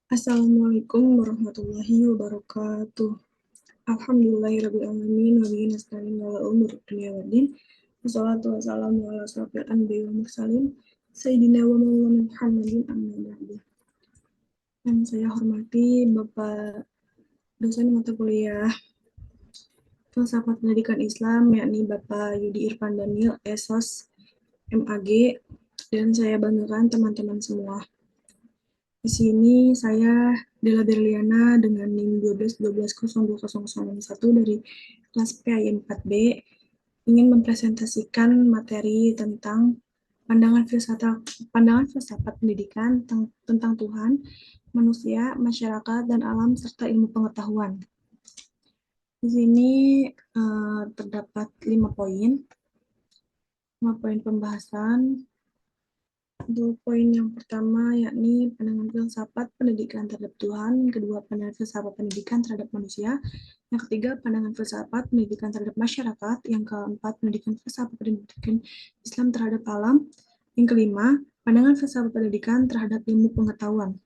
Assalamualaikum warahmatullahi wabarakatuh. Alhamdulillahirrabbilalamin wa bihi nasta'in ala umur dunia waddin. Wassalatu wassalamu ala asrofil anbiya'i wal mursalin Sayyidina wa maulana Muhammadin amma ba'du. Yang saya hormati Bapak dosen mata kuliah Filsafat Pendidikan Islam, yakni Bapak Yudi Irfan Daniel, Esos, MAG, dan saya banggakan teman-teman semua. Di sini saya Della Berliana dengan NIM 12 12 02 001 dari kelas PAI 4B ingin mempresentasikan materi tentang pandangan filsafat pendidikan tentang Tuhan, manusia, masyarakat, dan alam serta ilmu pengetahuan. Di sini terdapat 5 poin pembahasan. Untuk poin yang pertama yakni pandangan filsafat pendidikan terhadap Tuhan, yang kedua pandangan filsafat pendidikan terhadap manusia, yang ketiga pandangan filsafat pendidikan terhadap masyarakat, yang keempat pendidikan filsafat pendidikan Islam terhadap alam, yang kelima pandangan filsafat pendidikan terhadap ilmu pengetahuan.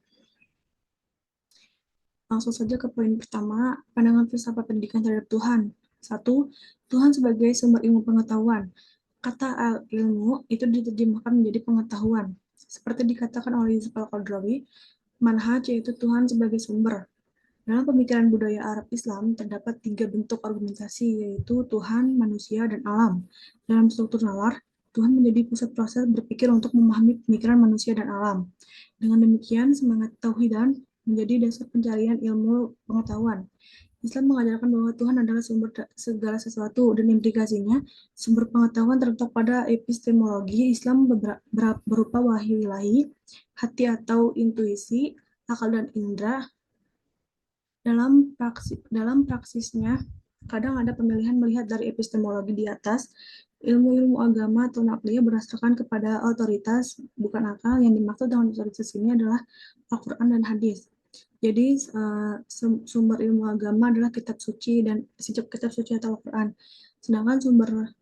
Langsung saja ke poin pertama, pandangan filsafat pendidikan terhadap Tuhan. 1. Tuhan sebagai sumber ilmu pengetahuan. Kata ilmu itu diterjemahkan menjadi pengetahuan. Seperti dikatakan oleh Yusuf Al-Qaradawi, manhaj yaitu Tuhan sebagai sumber. Dalam pemikiran budaya Arab Islam terdapat 3 bentuk argumentasi, yaitu Tuhan, manusia, dan alam. Dalam struktur nalar, Tuhan menjadi pusat proses berpikir untuk memahami pemikiran manusia dan alam. Dengan demikian, semangat tauhidan menjadi dasar pencarian ilmu pengetahuan. Islam mengajarkan bahwa Tuhan adalah sumber segala sesuatu, dan implikasinya sumber pengetahuan terletak pada epistemologi Islam berupa wahyu ilahi, hati atau intuisi, akal dan indera. Dalam praksisnya, kadang ada pemilihan melihat dari epistemologi di atas, ilmu-ilmu agama atau nakliyah berdasarkan kepada otoritas, bukan akal. Yang dimaksud dengan otoritas ini adalah Al-Quran dan hadis. Jadi sumber ilmu agama adalah kitab suci atau Al-Quran. Sedangkan sumber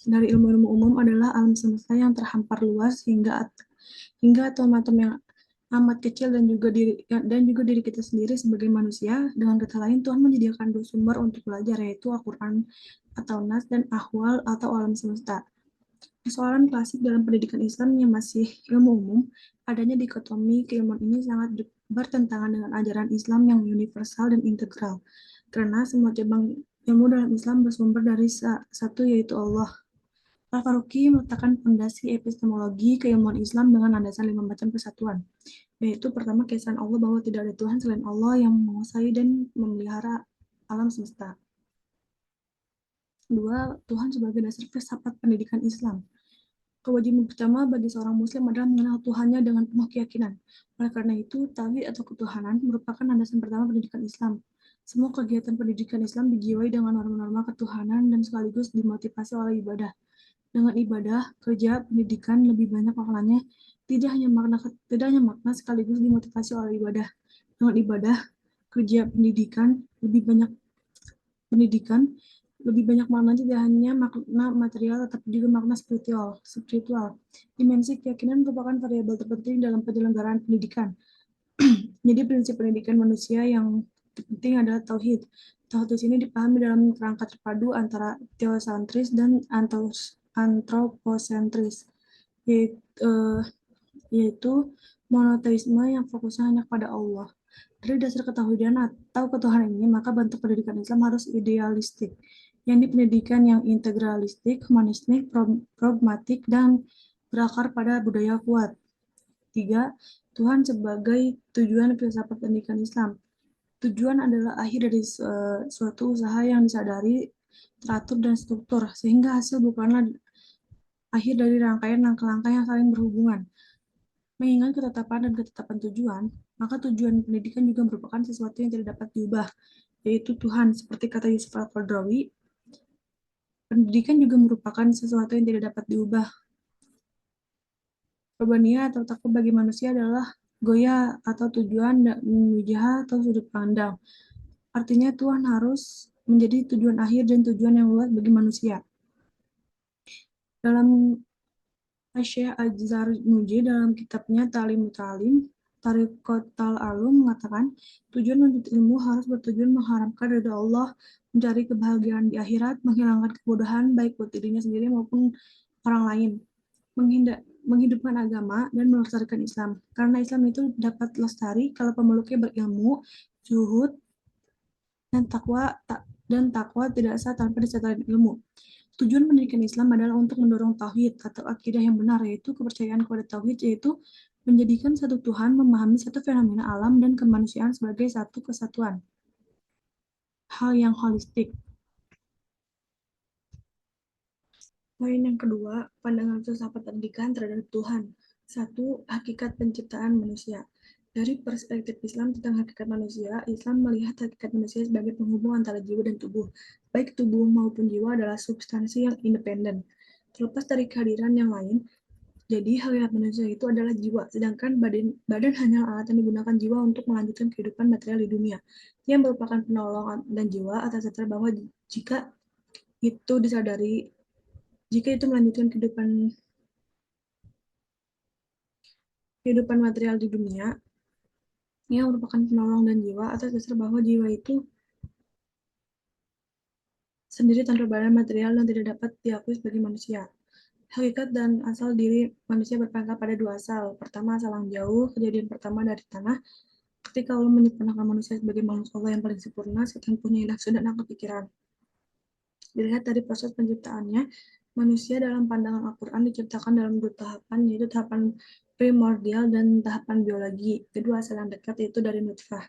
dari ilmu-ilmu umum adalah alam semesta yang terhampar luas hingga atom-atom yang amat kecil dan juga diri kita sendiri sebagai manusia. Dengan kata lain, Tuhan menyediakan 2 sumber untuk belajar, yaitu Al-Quran atau Nas dan Ahwal atau alam semesta. Persoalan klasik dalam pendidikan Islam yang masih ilmu umum, adanya dikotomi keilmuan ini sangat bertentangan dengan ajaran Islam yang universal dan integral. Karena semua cabang ilmu dalam Islam bersumber dari satu, yaitu Allah. Al-Faruqi meletakkan fondasi epistemologi keilmuan Islam dengan landasan 5 macam persatuan, yaitu pertama, keesaan Allah bahwa tidak ada Tuhan selain Allah yang menguasai dan memelihara alam semesta. 2. Tuhan sebagai dasar filsafat pendidikan Islam. Kewajiban pertama bagi seorang muslim adalah mengenal Tuhannya dengan penuh keyakinan. Oleh karena itu, tauhid atau ketuhanan merupakan landasan pertama pendidikan Islam. Semua kegiatan pendidikan Islam dijiwai dengan norma-norma ketuhanan dan sekaligus dimotivasi oleh ibadah. Dengan ibadah, kerja, pendidikan lebih banyak maknanya, tidak hanya makna sekaligus dimotivasi oleh ibadah. Dengan ibadah, kerja, pendidikan lebih banyak makna, tidak hanya makna material tetapi juga makna spiritual. Dimensi keyakinan merupakan variabel terpenting dalam penyelenggaraan pendidikan. Jadi prinsip pendidikan manusia yang terpenting adalah tauhid. Tauhid di sini dipahami dalam kerangka terpadu antara teosentris dan antroposentris, yaitu monoteisme yang fokusnya hanya pada Allah. Dari dasar ketahuidan atau ketuhanan ini, maka bentuk pendidikan Islam harus idealistik, yang di pendidikan yang integralistik, humanistik, pragmatik, dan berakar pada budaya kuat. 3. Tuhan sebagai tujuan filsafat pendidikan Islam. Tujuan adalah akhir dari suatu usaha yang disadari, teratur, dan struktur, sehingga hasil bukanlah akhir dari rangkaian langkah-langkah yang saling berhubungan. Mengingat ketetapan dan ketetapan tujuan, maka tujuan pendidikan juga merupakan sesuatu yang tidak dapat diubah, yaitu Tuhan. Seperti kata Yusuf Al-Qaradawi, pendidikan juga merupakan sesuatu yang tidak dapat diubah. Robaniyah atau takwa bagi manusia adalah goya atau tujuan, dan wijah atau sudut pandang. Artinya Tuhan harus menjadi tujuan akhir dan tujuan yang luas bagi manusia. Dalam Syekh Al-Zarnuji dalam kitabnya Ta'lim Tariqatul Alum mengatakan, tujuan menuntut ilmu harus bertujuan mengharapkan ridha Allah, mencari kebahagiaan di akhirat, menghilangkan kebodohan baik buat dirinya sendiri maupun orang lain, menghidupkan agama, dan melestarikan Islam. Karena Islam itu dapat lestari kalau pemeluknya berilmu, zuhud, dan takwa tidak sah tanpa disertai ilmu. Tujuan pendidikan Islam adalah untuk mendorong tauhid atau akidah yang benar, yaitu kepercayaan kepada tauhid, yaitu menjadikan satu Tuhan, memahami satu fenomena alam dan kemanusiaan sebagai satu kesatuan, hal yang holistik. Poin yang kedua, pandangan filsafat pendidikan terhadap Tuhan. 1. Hakikat penciptaan manusia. Dari perspektif Islam tentang hakikat manusia, Islam melihat hakikat manusia sebagai penghubung antara jiwa dan tubuh. Baik tubuh maupun jiwa adalah substansi yang independen, terlepas dari kehadiran yang lain. Jadi, hakikat manusia itu adalah jiwa, sedangkan badan hanya alat yang digunakan jiwa untuk melanjutkan kehidupan material di dunia, yang merupakan penolong dan jiwa atas dasar bahwa jika itu disadari, jika itu melanjutkan kehidupan material di dunia, yang merupakan penolong dan jiwa atas dasar bahwa jiwa itu sendiri tanpa badan material dan tidak dapat diakui sebagai manusia. Hakikat dan asal diri manusia berpangkat pada dua asal. Pertama, asal yang jauh, kejadian pertama dari tanah. Ketika Allah menyempurnakan manusia sebagai makhluk Allah yang paling sempurna, serta punya nafsu dan akal pikiran. Dilihat dari proses penciptaannya, manusia dalam pandangan Al-Quran diciptakan dalam dua tahapan, yaitu tahapan primordial dan tahapan biologi. Kedua asal yang dekat yaitu dari nutfah.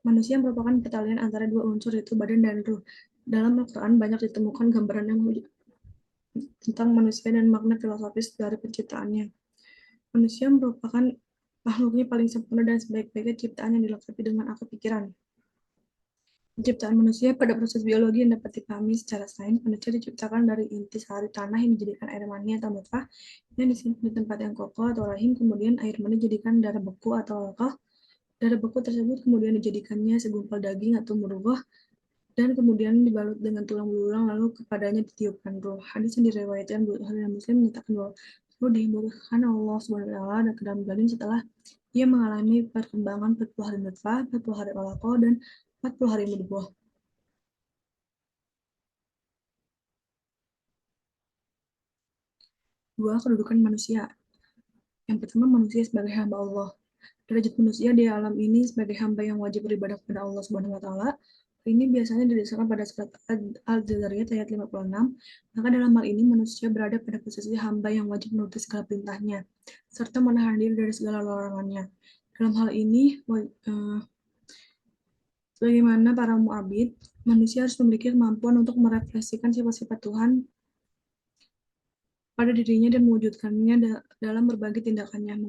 Manusia merupakan pertalian antara dua unsur, yaitu badan dan ruh. Dalam Al-Quran banyak ditemukan gambaran yang tentang manusia dan makna filosofis dari penciptaannya. Manusia merupakan makhluknya paling sempurna dan sebaik-baiknya ciptaan yang dilengkapi dengan akal pikiran. Penciptaan manusia pada proses biologi yang dapat dipahami secara sains, manusia diciptakan dari inti sari tanah yang dijadikan air mani atau nutfah yang disimpan di tempat yang kokoh atau rahim, kemudian air mani dijadikan darah beku atau alkohol. Darah beku tersebut kemudian dijadikannya segumpal daging atau mudghah dan kemudian dibalut dengan tulang belulang, lalu kepadanya ditiupkan ruh. Hadis yang diriwayatkan Bukhari dan Muslim menyatakan bahwa ruh dihembuskan Allah SWT dan ke dalam badan setelah ia mengalami perkembangan 40 hari nutfah, 40 hari alaqah, dan 40 hari mudghah. 2. Kedudukan manusia. Yang pertama, manusia sebagai hamba Allah. Derajat manusia di alam ini sebagai hamba yang wajib beribadah kepada Allah Subhanahu wa taala. Ini biasanya didasarkan pada surat Al-Zariyat ayat 56. Maka dalam hal ini manusia berada pada posisi hamba yang wajib menuruti segala perintahnya serta menahan diri dari segala larangannya. Dalam hal ini, sebagaimana para mu'abid, manusia harus memiliki kemampuan untuk merefleksikan sifat-sifat Tuhan pada dirinya dan mewujudkannya dalam berbagai tindakannya.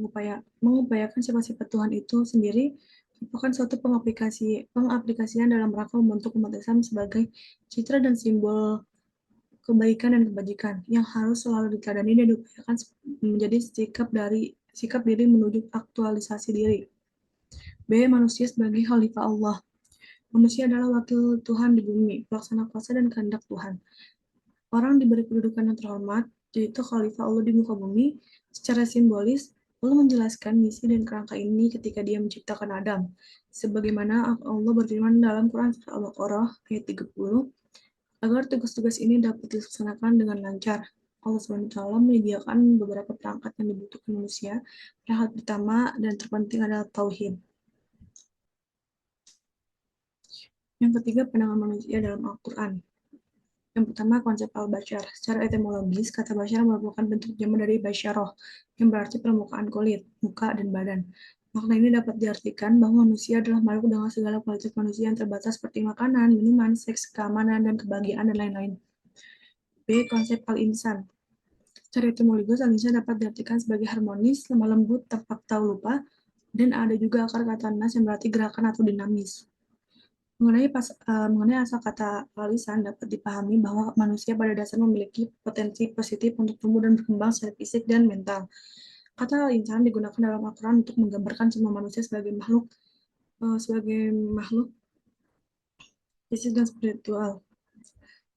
Mengupayakan sifat-sifat Tuhan itu sendiri merupakan suatu pengaplikasian dalam rangka membentuk umat Islam sebagai citra dan simbol kebaikan dan kebajikan yang harus selalu diteladani dan diupayakan menjadi sikap diri menuju aktualisasi diri. B. Manusia sebagai khalifah Allah. Manusia adalah wakil Tuhan di bumi, pelaksana kuasa dan kehendak Tuhan. Orang diberi kedudukan yang terhormat, yaitu khalifah Allah di muka bumi. Secara simbolis, Allah menjelaskan misi dan kerangka ini ketika Dia menciptakan Adam. Sebagaimana Allah berfirman dalam Quran Surah Al-Baqarah ayat 30, agar tugas-tugas ini dapat dilaksanakan dengan lancar. Allah SWT menyediakan beberapa perangkat yang dibutuhkan manusia. Perangkat pertama dan terpenting adalah tauhid. Yang ketiga, pandangan manusia dalam Al-Quran. Yang pertama, konsep al-bashar. Secara etimologis, kata bashar merupakan bentuk jamak dari basyaroh, yang berarti permukaan kulit, muka, dan badan. Makna ini dapat diartikan bahwa manusia adalah makhluk dengan segala kualitas manusia yang terbatas seperti makanan, minuman, seks, keamanan, dan kebahagiaan, dan lain-lain. B. Konsep al-insan. Secara etimologis, al-insan dapat diartikan sebagai harmonis, lemah lembut, tepat tahu lupa, dan ada juga akar kata nas yang berarti gerakan atau dinamis. Mengenai asal kata lisan dapat dipahami bahwa manusia pada dasarnya memiliki potensi positif untuk tumbuh dan berkembang secara fisik dan mental. Kata insan digunakan dalam Al-Quran untuk menggambarkan semua manusia sebagai makhluk fisik dan spiritual.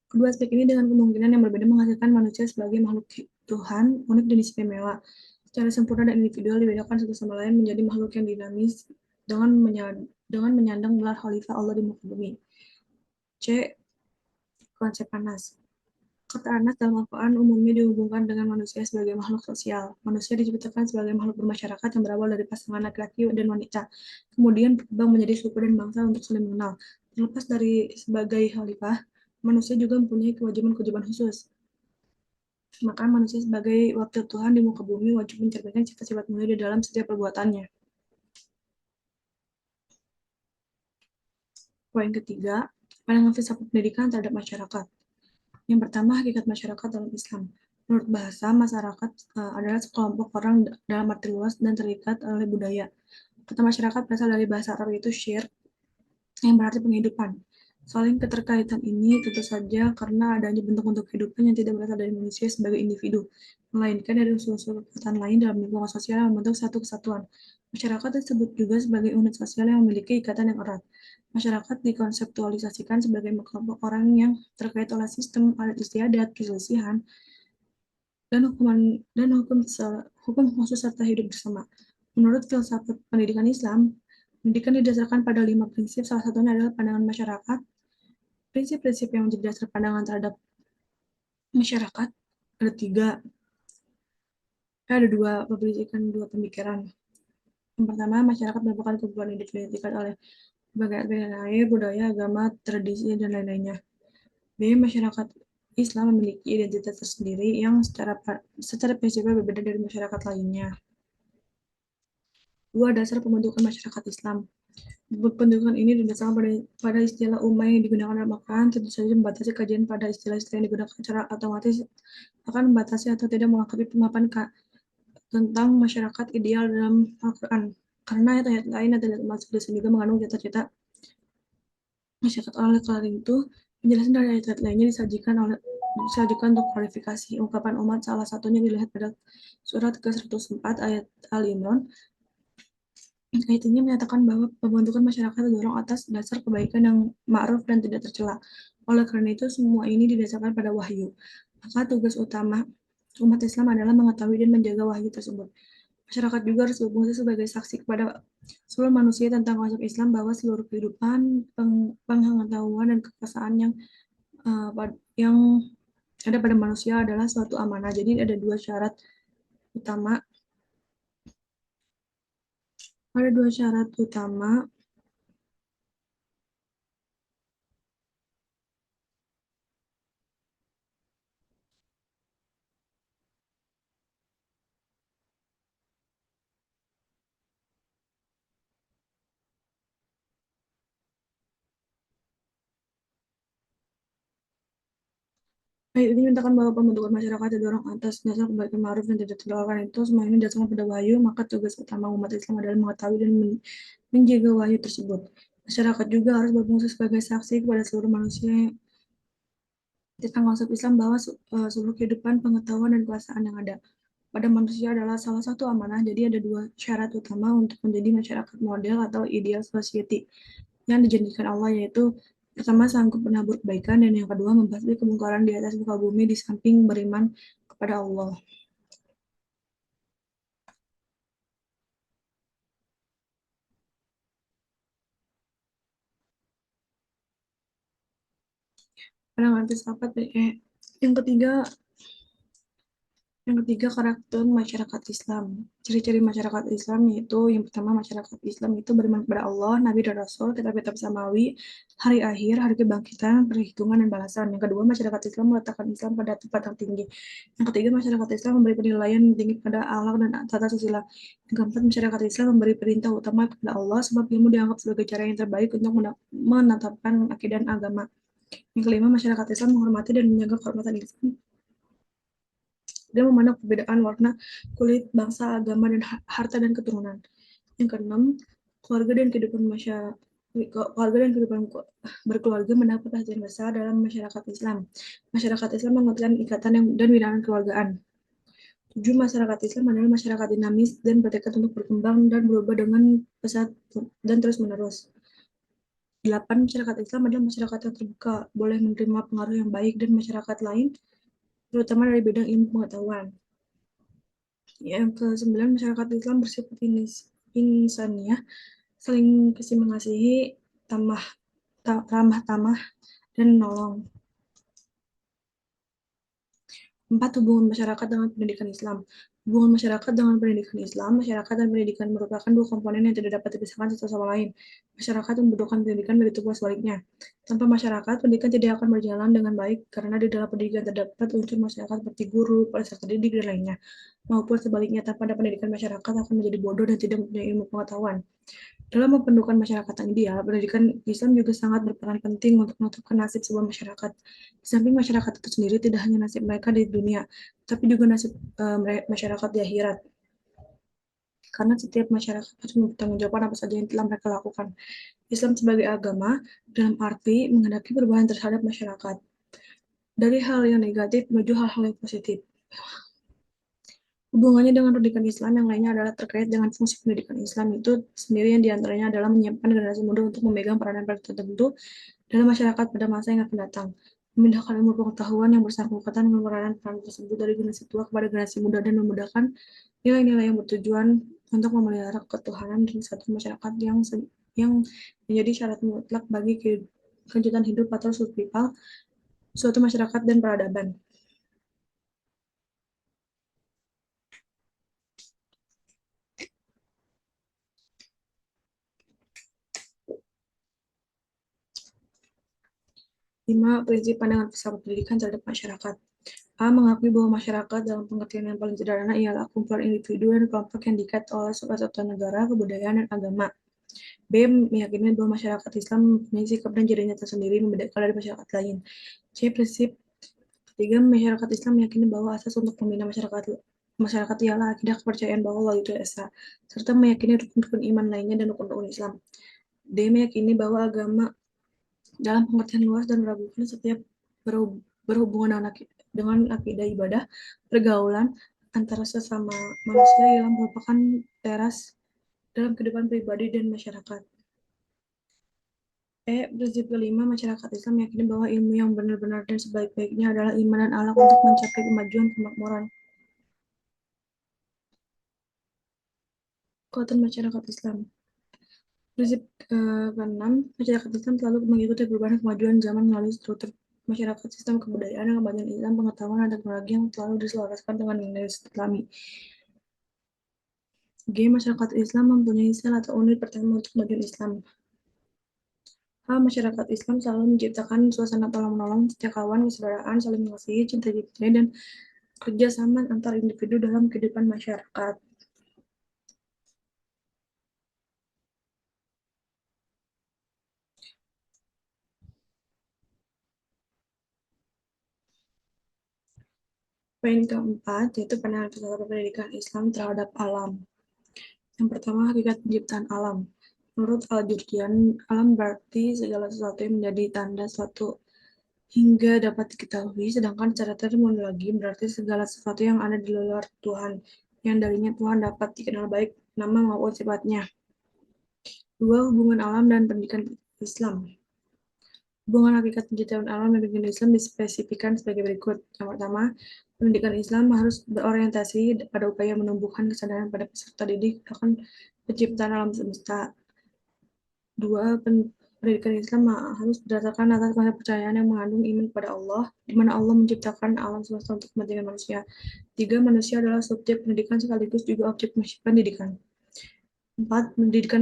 Kedua aspek ini dengan kemungkinan yang berbeda menghasilkan manusia sebagai makhluk Tuhan unik dan istimewa. secara sempurna dan individual dibedakan satu sama lain menjadi makhluk yang dinamis dengan menyandang gelar khalifah Allah di muka bumi. C. Konsep Anas. Kata Anas dalam Al-Quran umumnya dihubungkan dengan manusia sebagai makhluk sosial. Manusia diciptakan sebagai makhluk bermasyarakat yang berawal dari pasangan laki-laki dan wanita, kemudian berkembang menjadi suku dan bangsa untuk saling mengenal. Terlepas dari sebagai khalifah, manusia juga mempunyai kewajiban-kewajiban khusus. Maka manusia sebagai wakil Tuhan di muka bumi wajib mencerminkan sifat-sifat mulia di dalam setiap perbuatannya. Poin ketiga, pandangan filsafat pendidikan terhadap masyarakat. Yang pertama, hakikat masyarakat dalam Islam. Menurut bahasa, masyarakat adalah sekelompok orang dalam arti luas dan terikat oleh budaya. Kata masyarakat berasal dari bahasa Arab yaitu syir, yang berarti penghidupan. Saling keterkaitan ini tentu saja karena adanya bentuk-bentuk kehidupan yang tidak berasal dari manusia sebagai individu, melainkan dari unsur-unsur kekuatan lain dalam lingkungan sosial yang membentuk satu kesatuan. Masyarakat disebut juga sebagai unit sosial yang memiliki ikatan yang erat. Masyarakat dikonseptualisasikan sebagai kelompok orang yang terkait oleh sistem adat istiadat, perselisihan, dan hukum khusus serta hidup bersama. Menurut filsafat pendidikan Islam, pendidikan didasarkan pada 5 prinsip, salah satunya adalah pandangan masyarakat. Prinsip-prinsip yang menjadi dasar pandangan terhadap masyarakat ada dua pemikiran. Yang pertama, masyarakat merupakan kumpulan individu yang terikat oleh berbagai aspek air, budaya, agama, tradisi, dan lain-lainnya. B. Masyarakat Islam memiliki identitas tersendiri yang secara prinsipil berbeda dari masyarakat lainnya. 2. Dasar pembentukan masyarakat Islam. Pembentukan ini didasarkan pada istilah umma yang digunakan dalam Al-Quran, tentu saja membatasi kajian pada istilah-istilah yang digunakan secara otomatis akan membatasi atau tidak melengkapi pemaparan tentang masyarakat ideal dalam Al-Quran. Karena ayat-ayat lain yang tidak termasuk di sini juga mengandung cita-cita masyarakat. Oleh karena itu, penjelasan dari ayat-ayat lainnya disajikan untuk klarifikasi. Ungkapan umat salah satunya dilihat pada surat ke-104 ayat Al-Imran. Ayat ini menyatakan bahwa pembentukan masyarakat terdorong atas dasar kebaikan yang ma'ruf dan tidak tercela. Oleh karena itu, semua ini didasarkan pada wahyu. Maka tugas utama umat Islam adalah mengetahui dan menjaga wahyu tersebut. Masyarakat juga harus berfungsi sebagai saksi kepada seluruh manusia tentang konsep Islam bahwa seluruh kehidupan, pengetahuan, dan kekuasaan yang ada pada manusia adalah suatu amanah. Jadi ada dua syarat utama. Ayat ini menyatakan bahwa pembentukan masyarakat terdorong atas dasar kebaikan ma'ruf dan tidak tercela. Itu semua ini didasarkan pada wahyu, maka tugas utama umat Islam adalah mengetahui dan menjaga wahyu tersebut. Masyarakat juga harus berfungsi sebagai saksi kepada seluruh manusia tentang konsep Islam bahwa seluruh kehidupan, pengetahuan, dan kekuasaan yang ada pada manusia adalah salah satu amanah. Jadi ada dua syarat utama untuk menjadi masyarakat model atau ideal society yang dijanjikan Allah, yaitu pertama sanggup menabur kebaikan, dan yang kedua membasmi kemungkaran di atas muka bumi di samping beriman kepada Allah. Pandangan filsafat yang ketiga, karakter masyarakat Islam. Ciri-ciri masyarakat Islam yaitu yang pertama, masyarakat Islam itu beriman kepada Allah, Nabi dan Rasul, kitab-kitab samawi, hari akhir, hari kebangkitan, perhitungan, dan balasan. Yang kedua, masyarakat Islam meletakkan Islam pada tempat yang tinggi. Yang ketiga, masyarakat Islam memberi penilaian tinggi pada akhlak dan tata susila. Yang keempat, masyarakat Islam memberi perintah utama kepada Allah sebab ilmu dianggap sebagai cara yang terbaik untuk menetapkan akidah agama. Yang kelima, masyarakat Islam menghormati dan menjaga kehormatan Islam dan memandang perbedaan warna, kulit, bangsa, agama, dan harta dan keturunan. Yang keenam, keluarga dan kehidupan berkeluarga mendapat perhatian besar dalam masyarakat Islam. Masyarakat Islam menguatkan ikatan dan binaan keluargaan. 7. Masyarakat Islam adalah masyarakat dinamis dan bertekad untuk berkembang dan berubah dengan pesat dan terus-menerus. 8. Masyarakat Islam adalah masyarakat yang terbuka, boleh menerima pengaruh yang baik dan masyarakat lain, terutama dari bidang ilmu pengetahuan. Yang ke-9, masyarakat Islam bersifat insaniah, saling kasih mengasihi, tamah, ramah tamah, dan menolong. 4. Hubungan masyarakat dengan pendidikan Islam. Hubungan masyarakat dengan pendidikan Islam, masyarakat dan pendidikan merupakan dua komponen yang tidak dapat dipisahkan satu sama lain. Masyarakat membutuhkan pendidikan, begitu pula sebaliknya. Tanpa masyarakat, pendidikan tidak akan berjalan dengan baik, karena di dalam pendidikan terdapat unsur masyarakat seperti guru, peserta didik, dan lainnya. Maupun sebaliknya, tanpa ada pendidikan, masyarakat akan menjadi bodoh dan tidak mempunyai ilmu pengetahuan. Dalam membentukkan masyarakat yang ideal, pendidikan Islam juga sangat berperan penting untuk menentukan nasib sebuah masyarakat. Di samping masyarakat itu sendiri, tidak hanya nasib mereka di dunia, tapi juga nasib masyarakat di akhirat. Karena setiap masyarakat harus mempertanggungjawabkan apa saja yang telah mereka lakukan. Islam sebagai agama, dalam arti menghendaki perubahan terhadap masyarakat. Dari hal yang negatif menuju hal-hal yang positif. Hubungannya dengan pendidikan Islam yang lainnya adalah terkait dengan fungsi pendidikan Islam itu sendiri, yang diantaranya adalah menyiapkan generasi muda untuk memegang peranan tertentu dalam masyarakat pada masa yang akan datang, memindahkan ilmu pengetahuan yang bersangkutan dengan peran tersebut dari generasi tua kepada generasi muda, dan memudahkan nilai-nilai yang bertujuan untuk memelihara ketuhanan dan satu masyarakat yang menjadi syarat mutlak bagi kelanjutan hidup atau survival suatu masyarakat dan peradaban. 5. Prinsip pandangan filsafat pendidikan terhadap masyarakat. A. Mengakui bahwa masyarakat dalam pengertian yang paling sederhana ialah kumpulan individu dan kelompok yang diikat oleh suatu negara, kebudayaan, dan agama. B. Meyakini bahwa masyarakat Islam mempunyai sikap dan ciri tersendiri membedakan dari masyarakat lain. C. Prinsip ketiga, masyarakat Islam meyakini bahwa asas untuk membina masyarakat ialah akidah kepercayaan bahwa Allah itu Esa, serta meyakini rukun-rukun iman lainnya dan rukun-rukun Islam. D. Meyakini bahwa agama dalam pengertian luas dan meragukan setiap berhubungan dengan akidah, ibadah, pergaulan antara sesama manusia yang merupakan teras dalam kehidupan pribadi dan masyarakat. Prinsip kelima, masyarakat Islam meyakini bahwa ilmu yang benar-benar dan sebaik-baiknya adalah iman dan akhlak untuk mencapai kemajuan kemakmuran. Kekuatan masyarakat Islam. Prinsip ke-6, masyarakat Islam selalu mengikuti perubahan kemajuan zaman melalui struktur masyarakat, sistem kebudayaan, dan kemajuan Islam, pengetahuan, dan teknologi yang selalu diselaraskan dengan nilai Islami. G. Masyarakat Islam mempunyai sel atau unit pertama untuk kemajuan Islam. H. Masyarakat Islam selalu menciptakan suasana tolong-menolong, setia kawan, persaudaraan, saling mengasihi, cinta-cintai, dan kerjasama antar individu dalam kehidupan masyarakat. Poin keempat, yaitu pandangan filsafat pendidikan Islam terhadap alam. Yang pertama, hakikat penciptaan alam. Menurut Al-Jurjan, alam berarti segala sesuatu yang menjadi tanda suatu hingga dapat diketahui, sedangkan secara terminologi berarti segala sesuatu yang ada di luar Tuhan, yang darinya Tuhan dapat dikenal baik nama maupun sifatnya. 2. Hubungan alam dan pendidikan Islam. Hubungan hakikat penciptaan alam dan pendidikan Islam dispesifikkan sebagai berikut. Yang pertama, pendidikan Islam harus berorientasi pada upaya menumbuhkan kesadaran pada peserta didik akan penciptaan alam semesta. 2. Pendidikan Islam harus berdasarkan atas kepercayaan yang mengandung iman kepada Allah, di mana Allah menciptakan alam semesta untuk kepentingan manusia. 3. Manusia adalah subjek pendidikan sekaligus juga objek pendidikan. 4. Kedudukan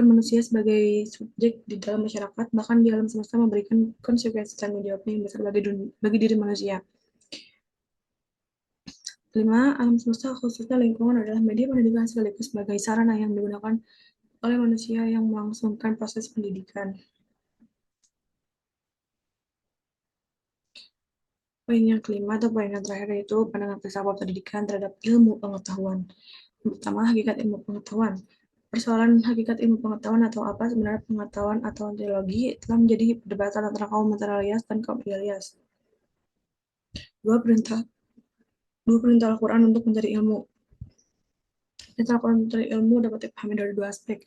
manusia sebagai subjek di dalam masyarakat, bahkan di alam semesta, memberikan konsekuensi tanggung jawabnya yang besar bagi diri manusia. 5. Alam semesta, khususnya lingkungan, adalah media pendidikan sekaligus sebagai sarana yang digunakan oleh manusia yang melangsungkan proses pendidikan. Poin yang kelima atau poin yang terakhir yaitu pandangan filsafat pendidikan terhadap ilmu pengetahuan. Yang pertama, hakikat ilmu pengetahuan. Persoalan hakikat ilmu pengetahuan atau apa sebenarnya pengetahuan atau ontologi telah menjadi perdebatan antara kaum materialis dan kaum idealis. Dua perintah Al-Quran untuk mencari ilmu. Perintah Al-Quran mencari ilmu dapat dipahami dari dua aspek.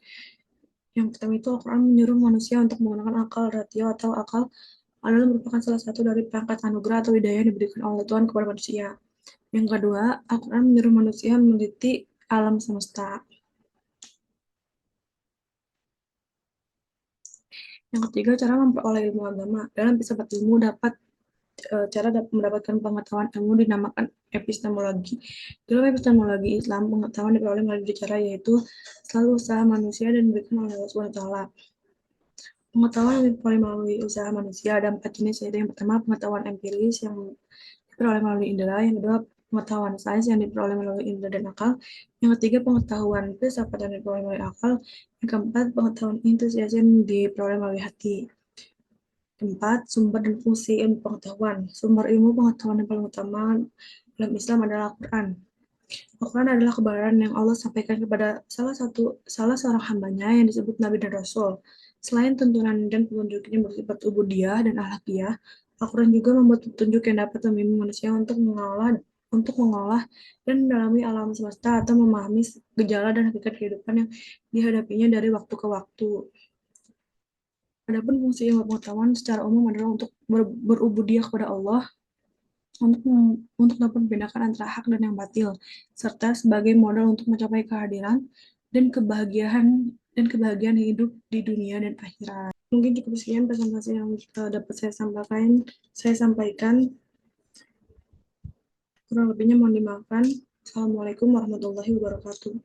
Yang pertama itu, Al-Quran menyuruh manusia untuk menggunakan akal ratio atau akal adalah merupakan salah satu dari perangkat anugerah atau hidayah yang diberikan oleh Tuhan kepada manusia. Yang kedua, Al-Quran menyuruh manusia meneliti alam semesta. Yang ketiga, cara memperoleh ilmu agama. Dalam filsafat ilmu cara mendapatkan pengetahuan ilmu dinamakan epistemologi. Dalam epistemologi Islam, pengetahuan diperoleh melalui cara yaitu selalu usaha manusia dan diberikan oleh Allah SWT. Pengetahuan yang diperoleh melalui usaha manusia ada 4 jenis, yaitu yang pertama pengetahuan empiris yang diperoleh melalui indera, yang kedua pengetahuan sains yang diperoleh melalui indera dan akal, yang ketiga pengetahuan filsafat yang diperoleh melalui akal, yang keempat pengetahuan intuisi yang diperoleh melalui hati. Keempat, sumber dan fungsi ilmu pengetahuan. Sumber ilmu pengetahuan yang paling utama dalam Islam adalah Al-Quran. Al-Quran adalah kebenaran yang Allah sampaikan kepada salah seorang hambanya yang disebut Nabi dan Rasul. Selain tuntunan dan petunjuk yang bersifat ubudiyah dan akhlakiyah, Al-Quran juga membuat petunjuk yang dapat membimbing manusia untuk mengolah dan mendalami alam semesta atau memahami gejala dan hakikat kehidupan yang dihadapinya dari waktu ke waktu. Adapun fungsi ilmu pengetahuan secara umum adalah untuk berubudiyah kepada Allah, untuk dapat membedakan antara hak dan yang batil, serta sebagai modal untuk mencapai kehadiran dan kebahagiaan hidup di dunia dan akhirat. Mungkin cukup sekian presentasi yang dapat saya sampaikan. Kurang lebihnya mohon dimaafkan. Assalamualaikum warahmatullahi wabarakatuh.